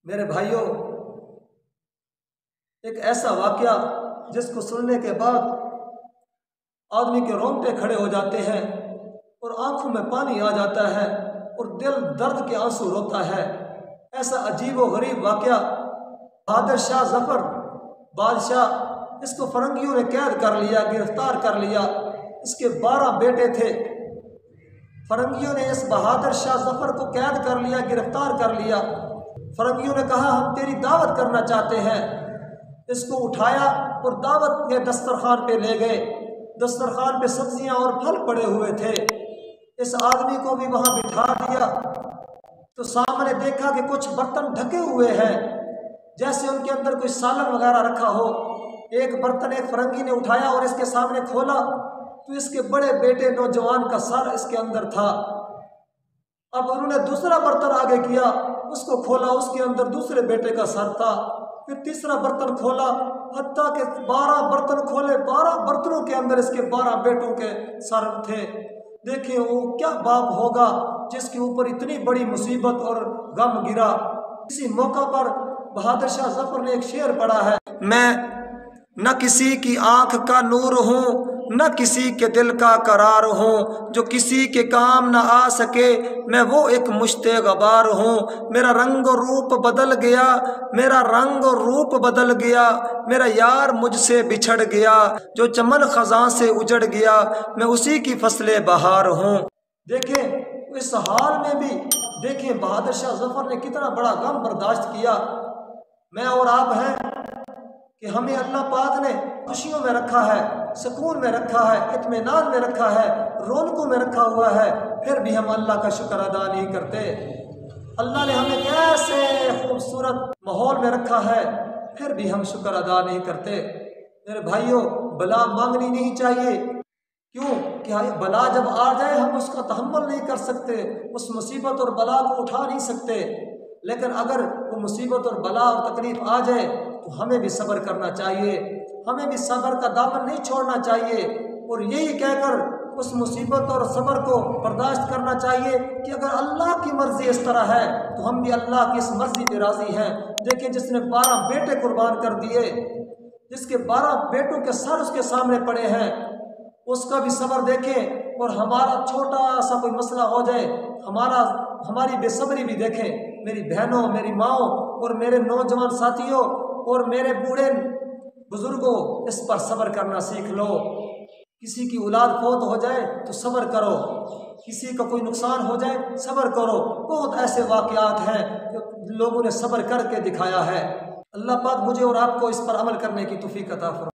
میرے بھائیوں، ایک ایسا واقعہ جس کو سننے کے بعد آدمی کے رونگٹے کھڑے ہو جاتے ہیں اور آنکھوں میں پانی آ جاتا ہے اور دل درد کے آنسو روتا ہے۔ ایسا عجیب و غریب واقعہ بہادر شاہ ظفر بادشاہ، اس کو فرنگیوں نے قید کر لیا، گرفتار کر لیا۔ اس کے 12 بیٹے تھے۔ فرنگیوں نے اس بہادر شاہ ظفر کو قید کر لیا، گرفتار کر لیا۔ فرنگیوں نے کہا ہم تیری دعوت کرنا چاہتے ہیں۔ اس کو اٹھایا اور دعوت کے دسترخوان پہ لے گئے۔ دسترخوان پہ سبزیاں اور پھل پڑے ہوئے تھے۔ اس آدمی کو بھی وہاں بٹھا دیا تو سامنے دیکھا کہ کچھ برتن ڈھکے ہوئے ہیں، جیسے ان کے اندر کوئی سالن وغیرہ رکھا ہو۔ ایک برتن ایک فرنگی نے اٹھایا اور اس کے سامنے کھولا تو اس کے بڑے بیٹے نوجوان کا سر اس کے اندر تھا۔ اب انہوں نے دوسرا برتن آگے کیا، اس کو کھولا، اس کے اندر دوسرے بیٹے کا سر تھا۔ پھر تیسرا برتن کھولا، حتیٰ کہ 12 برتن کھولے، 12 برتنوں کے اندر اس کے 12 بیٹوں کے سر تھے۔ دیکھیں وہ کیا باپ ہوگا جس کے اوپر اتنی بڑی مصیبت اور غم گرا۔ اسی موقع پر بہادر شاہ ظفر نے ایک شعر پڑھا ہے، میں نہ کسی کی آنکھ کا نور ہوں، نہ کسی کے دل کا قرار ہوں، جو کسی کے کام نہ آ سکے میں وہ ایک مشت غبار ہوں۔ میرا رنگ و روپ بدل گیا، میرا رنگ و روپ بدل گیا، میرا یار مجھ سے بچھڑ گیا، جو چمن خزاں سے اجڑ گیا میں اسی کی فصل بہار ہوں۔ دیکھیں اس حال میں بھی دیکھیں بہادر شاہ ظفر نے کتنا بڑا غم برداشت کیا۔ میں اور آپ ہیں کہ ہمیں اللہ پاک نے خوشیوں میں رکھا ہے، سکون میں رکھا ہے، اطمینان میں رکھا ہے، رونقوں میں رکھا ہوا ہے، پھر بھی ہم اللہ کا شکر ادا نہیں کرتے۔ اللہ نے ہمیں کیسے خوبصورت ماحول میں رکھا ہے، پھر بھی ہم شکر ادا نہیں کرتے۔ میرے بھائیوں، بلا مانگنی نہیں چاہیے۔ کیوں کہ بلا جب آ جائے ہم اس کا تحمل نہیں کر سکتے، اس مصیبت اور بلا کو اٹھا نہیں سکتے۔ لیکن اگر وہ مصیبت اور بلا اور تکلیف آ جائے تو ہمیں بھی صبر کرنا چاہیے، ہمیں بھی صبر کا دامن نہیں چھوڑنا چاہیے، اور یہی کہہ کر اس مصیبت اور صبر کو برداشت کرنا چاہیے کہ اگر اللہ کی مرضی اس طرح ہے تو ہم بھی اللہ کی اس مرضی پہ راضی ہیں۔ دیکھیں جس نے 12 بیٹے قربان کر دیے، جس کے 12 بیٹوں کے سر اس کے سامنے پڑے ہیں، اس کا بھی صبر دیکھیں۔ اور ہمارا چھوٹا سا کوئی مسئلہ ہو جائے، ہماری بے صبری بھی دیکھیں۔ میری بہنوں، میری ماؤں اور میرے نوجوان ساتھیوں اور میرے بوڑھے بزرگوں، اس پر صبر کرنا سیکھ لو۔ کسی کی اولاد فوت ہو جائے تو صبر کرو، کسی کا کوئی نقصان ہو جائے صبر کرو۔ بہت ایسے واقعات ہیں جو لوگوں نے صبر کر کے دکھایا ہے۔ اللہ پاک مجھے اور آپ کو اس پر عمل کرنے کی توفیق عطا فرمائے۔